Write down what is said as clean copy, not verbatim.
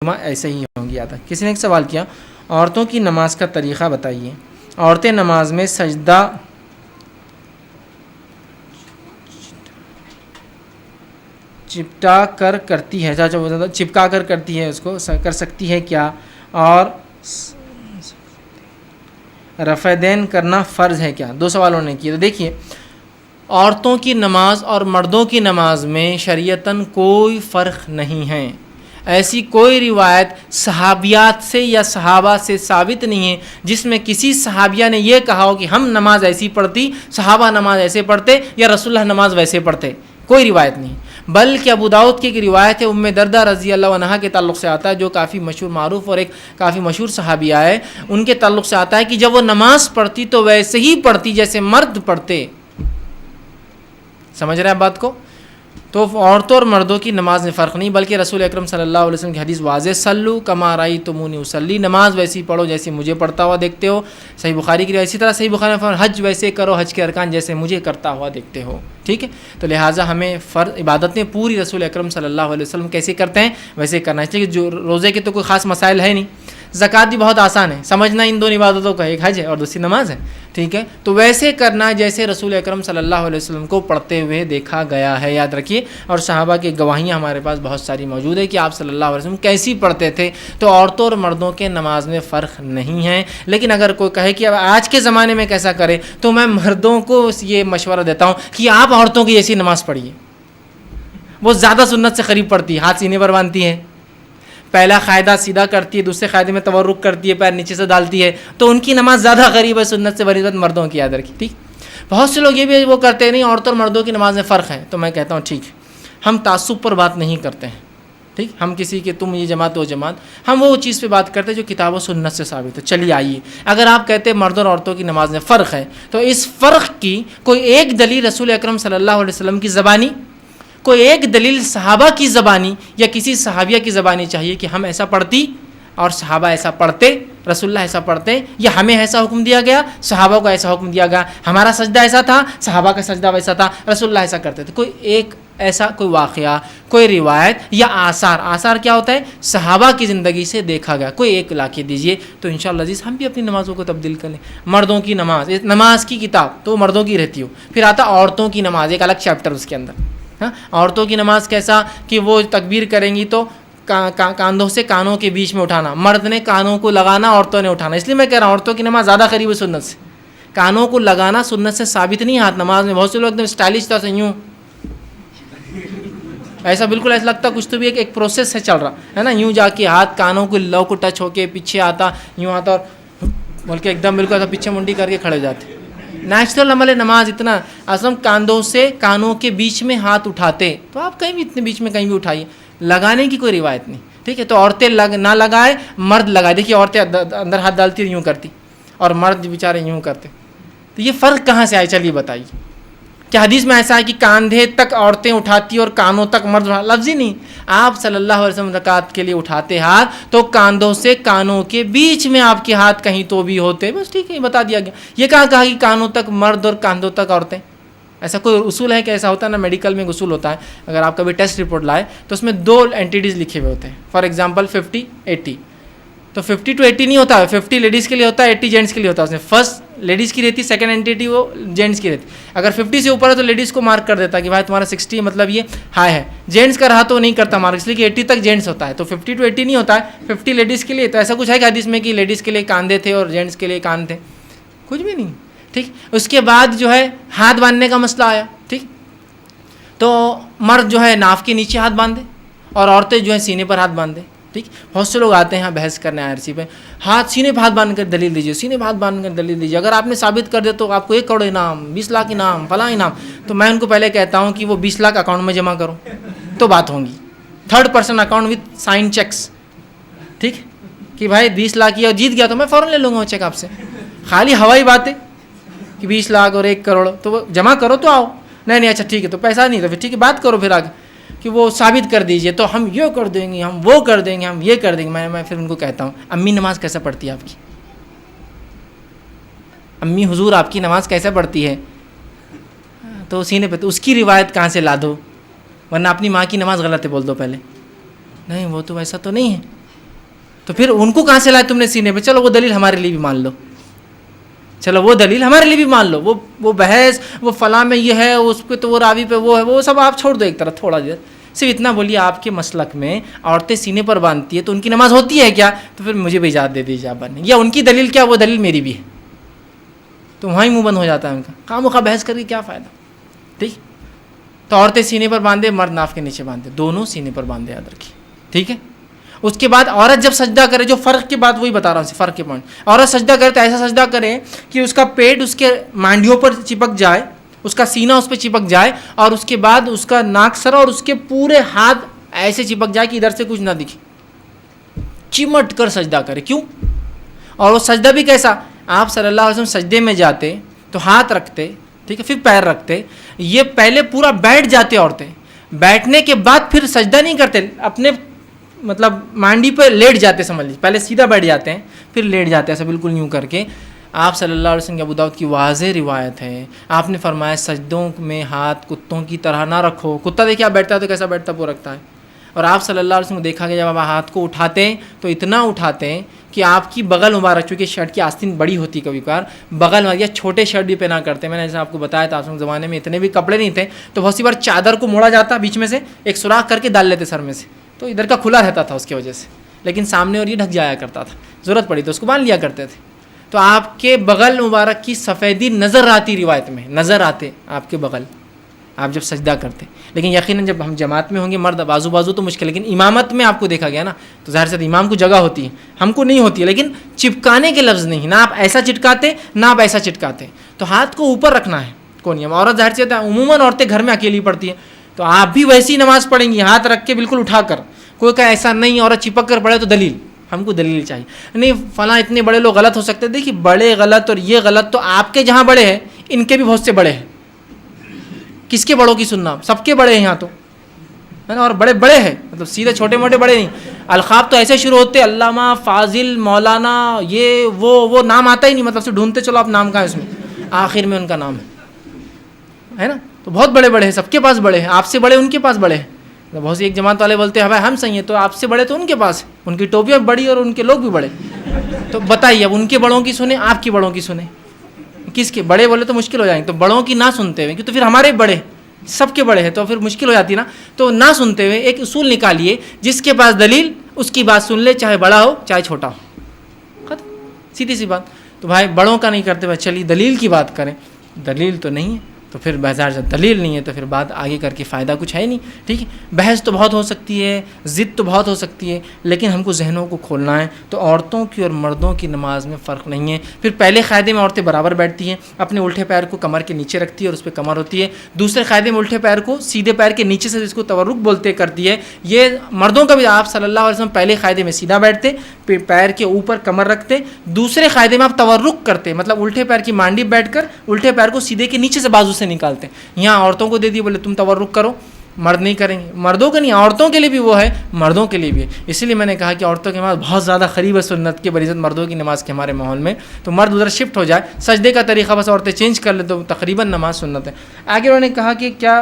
ایسے ہی ہوں گی. آتا کسی نے ایک سوال کیا، عورتوں کی نماز کا طریقہ بتائیے. عورتیں نماز میں سجدہ چپٹا کر کرتی ہے، چپکا کر کرتی ہے، اس کو کر سکتی ہے کیا؟ اور رفع دین کرنا فرض ہے کیا؟ دو سوالوں نے کیے. تو دیکھیے، عورتوں کی نماز اور مردوں کی نماز میں شریعتاً کوئی فرق نہیں ہے. ایسی کوئی روایت صحابیات سے یا صحابہ سے ثابت نہیں ہے جس میں کسی صحابیہ نے یہ کہا ہو کہ ہم نماز ایسی پڑھتی، صحابہ نماز ایسے پڑھتے یا رسول اللہ نماز ویسے پڑھتے. کوئی روایت نہیں. بلکہ ابو داؤد کی ایک روایت ہے ام دردہ رضی اللہ عنہا کے تعلق سے آتا ہے، جو کافی مشہور معروف اور ایک کافی مشہور صحابیہ ہے. ان کے تعلق سے آتا ہے کہ جب وہ نماز پڑھتی تو ویسے ہی پڑھتی جیسے مرد پڑھتے. سمجھ رہے ہیں بات کو؟ تو عورتوں اور مردوں کی نماز میں فرق نہیں، بلکہ رسول اکرم صلی اللہ علیہ وسلم کی حدیث واضح، سلو کما رأیتمونی اصلی، نماز ویسی پڑھو جیسے مجھے پڑھتا ہوا دیکھتے ہو. صحیح بخاری کی روایت. اسی طرح صحیح بخاری میں حج ویسے کرو، حج کے ارکان جیسے مجھے کرتا ہوا دیکھتے ہو. ٹھیک ہے، تو لہٰذا ہمیں فرض عبادتیں پوری رسول اکرم صلی اللہ علیہ وسلم کیسے کرتے ہیں ویسے کرنا ہے. جو روزے کے تو کوئی خاص مسائل ہے نہیں، زکوٰۃ بھی بہت آسان ہے سمجھنا، ان دو عبادتوں کا، ایک حج ہے اور دوسری نماز ہے. ٹھیک ہے، تو ویسے کرنا جیسے رسول اکرم صلی اللہ علیہ وسلم کو پڑھتے ہوئے دیکھا گیا ہے، یاد رکھیے. اور صحابہ کی گواہیاں ہمارے پاس بہت ساری موجود ہے کہ آپ صلی اللہ علیہ وسلم کیسی پڑھتے تھے. تو عورتوں اور مردوں کے نماز میں فرق نہیں ہے. لیکن اگر کوئی کہے کہ اب آج کے زمانے میں کیسا کرے، تو میں مردوں کو یہ مشورہ دیتا ہوں کہ آپ عورتوں کی جیسی نماز پڑھیے. وہ زیادہ سنت سے قریب پڑھتی ہے، ہاتھ سینے پر باندھتی ہے، پہلا قاعدہ سیدھا کرتی ہے، دوسرے قاعدے میں تورک کرتی ہے، پیر نیچے سے ڈالتی ہے. تو ان کی نماز زیادہ قریب ہے سنت سے بنسبت مردوں کی، یاد رکھی. ٹھیک، بہت سے لوگ یہ بھی وہ کرتے نہیں عورتوں اور مردوں کی نماز میں فرق ہے. تو میں کہتا ہوں ٹھیک ہے، ہم تعصب پر بات نہیں کرتے ہیں. ٹھیک، ہم کسی کے تم یہ جماعت وہ جماعت، ہم وہ چیز پہ بات کرتے ہیں جو کتاب و سنت سے ثابت ہے. چلیے آئیے، اگر آپ کہتے ہیں مردوں اور عورتوں کی نماز میں فرق ہے، تو اس فرق کی کوئی ایک دلیل رسول اکرم صلی اللہ علیہ وسلم کی زبانی، کوئی ایک دلیل صحابہ کی زبانی یا کسی صحابیہ کی زبانی چاہیے کہ ہم ایسا پڑھتی اور صحابہ ایسا پڑھتے، رسول اللہ ایسا پڑھتے، یا ہمیں ایسا حکم دیا گیا، صحابہ کو ایسا حکم دیا گیا، ہمارا سجدہ ایسا تھا، صحابہ کا سجدہ ویسا تھا، رسول اللہ ایسا کرتے تھے. کوئی ایک ایسا کوئی واقعہ، کوئی روایت یا آثار کیا ہوتا ہے؟ صحابہ کی زندگی سے دیکھا گیا، کوئی ایک لا کے دیجئے تو انشاءاللہ عزیز ہم بھی اپنی نمازوں کو تبدیل کر لیں. مردوں کی نماز کی کتاب تو مردوں کی رہتی ہو، پھر آتا عورتوں کی نماز، ایک الگ چیپٹر اس کے اندر. ہاں، عورتوں کی نماز کیسا کہ وہ تکبیر کریں گی تو کاندھوں سے کانوں کے بیچ میں اٹھانا، مرد نے کانوں کو لگانا، عورتوں نے اٹھانا. اس لیے میں کہہ رہا ہوں عورتوں کی نماز زیادہ قریب ہے سنت سے. کانوں کو لگانا سنت سے ثابت نہیں. ہاتھ نماز میں بہت سے لوگ ایک دم اسٹائلش طرح سے یوں ایسا، بالکل ایسا لگتا کچھ تو بھی ایک پروسیس سے چل رہا ہے نا، یوں جا کے ہاتھ کانوں کو لو کو ٹچ ہو کے پیچھے آتا، یوں آتا اور بول کے ایک دم بالکل ایسا پیچھے منڈی کر کے کھڑے جاتے. نیچرل عمل نماز اتنا اصل کاندھوں سے کانوں کے بیچ میں ہاتھ اٹھاتے. تو آپ کہیں بھی اتنے بیچ میں کہیں بھی اٹھائیے، لگانے کی کوئی روایت نہیں. ٹھیک ہے، تو عورتیں نہ لگائے، مرد لگائے. دیکھیے عورتیں اندر ہاتھ ڈالتی اور یوں کرتی، اور مرد بیچارے یوں کرتے. تو یہ فرق کہاں سے آئے؟ چلیے بتائیے. کیا حدیث میں ایسا ہے کہ کاندھے تک عورتیں اٹھاتی اور کانوں تک مرد اٹھاتے؟ لفظ ہی نہیں. آپ صلی اللہ علیہ وسلم رکعت کے لیے اٹھاتے ہاتھ تو کاندھوں سے کانوں کے بیچ میں آپ کے ہاتھ کہیں تو بھی ہوتے. بس ٹھیک ہے، بتا دیا گیا. یہ کہا کہ کانوں تک مرد اور کاندھوں تک عورتیں؟ ایسا کوئی اصول ہے کہ ایسا ہوتا ہے نا؟ میڈیکل میں ایک اصول ہوتا ہے، اگر آپ کبھی ٹیسٹ رپورٹ لائے تو اس میں 2 اینٹیٹیز لکھے ہوئے ہوتے ہیں. For example 50 80. تو 50 to 80 نہیں ہوتا ہے، 50 لیڈیز کے لیے ہوتا ہے، 80 جینٹس کے لیے ہوتا ہے. اس میں فرسٹ لیڈیز کی رہتی، سیکنڈ اینٹیٹی وہ جینٹس کی رہتی. اگر 50 سے اوپر ہے تو لیڈیز کو مارک کر دیتا ہے کہ بھائی تمہارا 60 مطلب یہ ہائی ہے. جینٹس کا رہا تو نہیں کرتا مارک، اس لیے کہ 80 تک جینٹس ہوتا ہے. تو 50 to 80 نہیں ہوتا ہے، 50 لیڈیز کے لیے. تو ایسا کچھ ہے کہ حدیث میں کہ لیڈیز کے لیے کاندھے تھے اور جینٹس کے لیے کان تھے؟ کچھ بھی نہیں. ٹھیک، اس کے بعد جو ہے ہاتھ باندھنے کا مسئلہ آیا. ٹھیک، تو مرد جو ہے ناف کے نیچے ہاتھ باندھے اور عورتیں جو ہیں سینے پر ہاتھ باندھے. ٹھیک، بہت سے لوگ آتے ہیں بحث کرنے IRC پہ، ہاتھ سینے پہ ہاتھ باندھ کر دلیل دیجیے، سینے پہ ہاتھ باندھ کر دلیل دیجیے. اگر آپ نے ثابت کر دیا تو آپ کو 1 کروڑ انعام، 20 لاکھ انعام، فلاں انعام. تو میں ان کو پہلے کہتا ہوں کہ وہ 20 لاکھ اکاؤنٹ میں جمع کرو تو بات ہوگی. 3rd person account with sign cheques. ٹھیک، کہ بھائی 20 لاکھ یہ جیت گیا تو میں فوراً لے لوں گا وہ چیک آپ سے. خالی ہوائی بات ہے کہ 20 لاکھ اور 1 کروڑ تو وہ جمع کرو تو آؤ. نہیں اچھا ٹھیک ہے، تو پیسہ نہیں تو پھر ٹھیک ہے بات کرو پھر آگے کہ وہ ثابت کر دیجئے تو ہم یہ کر دیں گے، ہم وہ کر دیں گے، ہم یہ کر دیں گے. میں پھر ان کو کہتا ہوں امی نماز کیسے پڑھتی ہے آپ کی؟ امی حضور آپ کی نماز کیسے پڑھتی ہے؟ تو سینے پہ تو اس کی روایت کہاں سے لا دو، ورنہ اپنی ماں کی نماز غلط ہے بول دو پہلے. نہیں وہ تو ایسا تو نہیں ہے. تو پھر ان کو کہاں سے لائے تم نے سینے پہ؟ چلو وہ دلیل ہمارے لیے بھی مان لو، چلو وہ دلیل ہمارے لیے بھی مان لو، وہ بحث وہ فلاں میں یہ ہے، اس پہ تو وہ راوی پہ وہ ہے، وہ سب آپ چھوڑ دو ایک طرف تھوڑا دیر، صرف اتنا بولیے آپ کے مسلک میں عورتیں سینے پر باندھتی ہے تو ان کی نماز ہوتی ہے کیا؟ تو پھر مجھے بھی اجازت دے دیجیے آپ باندھنے، یا ان کی دلیل کیا وہ دلیل میری بھی ہے، تو وہاں ہی منہ بند ہو جاتا ہے ان کا، خواہ مخواہ بحث کر کے کیا فائدہ؟ ٹھیک، تو عورتیں سینے پر باندھے، مرد ناف کے نیچے باندھے، دونوں سینے پر باندھے، یاد رکھیے، ٹھیک ہے۔ اس کے بعد عورت جب سجدہ کرے، جو فرق کے بعد وہی بتا رہا ہوں، فرق کے پوائنٹ، عورت سجدہ کرے تو ایسا سجدہ کرے کہ اس کا پیٹ اس کے مانڈیوں پر چپک جائے، اس کا سینہ اس پہ چپک جائے، اور اس کے بعد اس کا ناک سر اور اس کے پورے ہاتھ ایسے چپک جائے کہ ادھر سے کچھ نہ دکھے، چمٹ کر سجدہ کرے۔ کیوں؟ اور وہ سجدہ بھی کیسا؟ آپ صلی اللہ علیہ وسلم سجدے میں جاتے تو ہاتھ رکھتے، ٹھیک ہے، پھر پیر رکھتے، یہ پہلے پورا بیٹھ جاتے عورتیں، بیٹھنے کے بعد پھر سجدہ نہیں کرتے، اپنے مطلب مانڈی پہ لیٹ جاتے، سمجھ لیجیے، پہلے سیدھا بیٹھ جاتے ہیں پھر لیٹ جاتے ہیں، ایسا بالکل یوں کر کے۔ آپ صلی اللہ علیہ وسلم کی ابو داؤد کی واضح روایت ہے، آپ نے فرمایا سجدوں میں ہاتھ کتوں کی طرح نہ رکھو۔ کتا دیکھیں آپ بیٹھتا ہے تو کیسا بیٹھتا وہ رکھتا ہے، اور آپ صلی اللہ علیہ وسلم کو دیکھا گیا جب آپ ہاتھ کو اٹھاتے ہیں تو اتنا اٹھاتے ہیں کہ آپ کی بغل مبارک، چونکہ شرٹ کی آستین بڑی ہوتی کبھی کبھار، بغل یا چھوٹے شرٹ بھی پہنا کرتے ہیں، میں نے جیسے آپ کو بتایا تھا، اس زمانے میں اتنے بھی کپڑے نہیں تھے تو بہت سی بار چادر کو موڑا جاتا بیچ میں سے، ایک سوراخ کر کے ڈال لیتے سر میں سے، تو ادھر کا کھلا رہتا تھا اس کی وجہ سے، لیکن سامنے اور یہ ڈھک جایا کرتا تھا، ضرورت پڑی تو اس کو باندھ لیا کرتے تھے۔ تو آپ کے بغل مبارک کی سفیدی نظر آتی، روایت میں نظر آتے آپ کے بغل، آپ جب سجدہ کرتے، لیکن یقیناً جب ہم جماعت میں ہوں گے مرد بازو بازو تو مشکل، لیکن امامت میں آپ کو دیکھا گیا نا، تو ظاہر سے امام کو جگہ ہوتی ہے، ہم کو نہیں ہوتی ہے، لیکن چپکانے کے لفظ نہیں، نہ آپ ایسا چٹکاتے نہ آپ ایسا چٹکاتے، تو ہاتھ کو اوپر رکھنا ہے، کون نہیں، عورت ظاہر سے عموماً عورتیں گھر میں اکیلی پڑتی ہیں، تو آپ بھی ویسی نماز پڑھیں گی، ہاتھ رکھ کے بالکل اٹھا کر، کوئی کہ ایسا نہیں عورت چپک کر پڑھے تو دلیل، ہم کو دلیل چاہیے، نہیں فلاں اتنے بڑے لوگ غلط ہو سکتے، دیکھیے بڑے غلط اور یہ غلط تو آپ کے جہاں بڑے ہیں ان کے بھی بہت سے بڑے ہیں، کس کے بڑوں کی سننا، سب کے بڑے ہیں یہاں تو ہے نا، اور بڑے بڑے ہیں، مطلب سیدھے چھوٹے موٹے بڑے نہیں، القاب تو ایسے شروع ہوتے علامہ، فاضل، مولانا، یہ وہ نام آتا ہی نہیں، مطلب سے ڈھونڈتے چلو آپ نام کہاں ہے اس میں، آخر میں ان کا نام ہے نا، تو بہت بڑے بڑے ہیں، سب کے پاس بڑے ہیں، آپ سے بڑے ان کے پاس بڑے ہیں، بہت سی ایک جماعت والے بولتے ہیں بھائی ہم صحیح ہیں، تو آپ سے بڑے تو ان کے پاس، ان کی ٹوپیاں بڑی اور ان کے لوگ بھی بڑے، تو بتائیے اب ان کے بڑوں کی سنیں آپ کی بڑوں کی سنیں، کس کے بڑے بولے تو مشکل ہو جائیں گے، تو بڑوں کی نہ سنتے ہوئے، تو پھر ہمارے بڑے سب کے بڑے ہیں تو پھر مشکل ہو جاتی نا، تو نہ سنتے ہوئے ایک اصول نکالیے، جس کے پاس دلیل اس کی بات سن لے، چاہے بڑا ہو چاہے چھوٹا ہو، ختم، سیدھی سی بات۔ تو بھائی بڑوں کا نہیں کرتے، بھائی چلیے دلیل کی بات کریں، دلیل تو نہیں ہے، تو پھر بازار سے دلیل نہیں ہے تو پھر بات آگے کر کے فائدہ کچھ ہے نہیں، ٹھیک ہے، بحث تو بہت ہو سکتی ہے، ضد تو بہت ہو سکتی ہے، لیکن ہم کو ذہنوں کو کھولنا ہے، تو عورتوں کی اور مردوں کی نماز میں فرق نہیں ہے۔ پھر پہلے قاعدے میں عورتیں برابر بیٹھتی ہیں، اپنے الٹے پیر کو کمر کے نیچے رکھتی ہے اور اس پہ کمر ہوتی ہے، دوسرے قاعدے میں الٹے پیر کو سیدھے پیر کے نیچے سے، جس کو تورک بولتے کرتی ہے، یہ مردوں کا بھی، آپ صلی اللہ علیہ وسلم پہلے قاعدے میں سیدھا بیٹھتے، پیر کے اوپر کمر رکھتے، دوسرے قاعدے میں آپ تورک کرتے، مطلب الٹے پیر کی مانڈی بیٹھ کر الٹے پیر کو سیدھے کے نیچے سے بازو سے نکالتے، یہاں عورتوں کو دے دی، بولے تم تورک کرو، مرد نہیں کریں گے، مردوں کے نہیں، عورتوں کے لیے بھی وہ ہے، مردوں کے لیے بھی ہے، اسی لیے میں نے کہا کہ عورتوں کی نماز بہت زیادہ قریب ہے سنت کے بنسبت مردوں کی نماز کے ہمارے ماحول میں، تو مرد ادھر شفٹ ہو جائے، سجدے کا طریقہ بس عورتیں چینج کر لیں تو تقریباً نماز سنت ہے۔ آگے انہوں نے کہا کہ کیا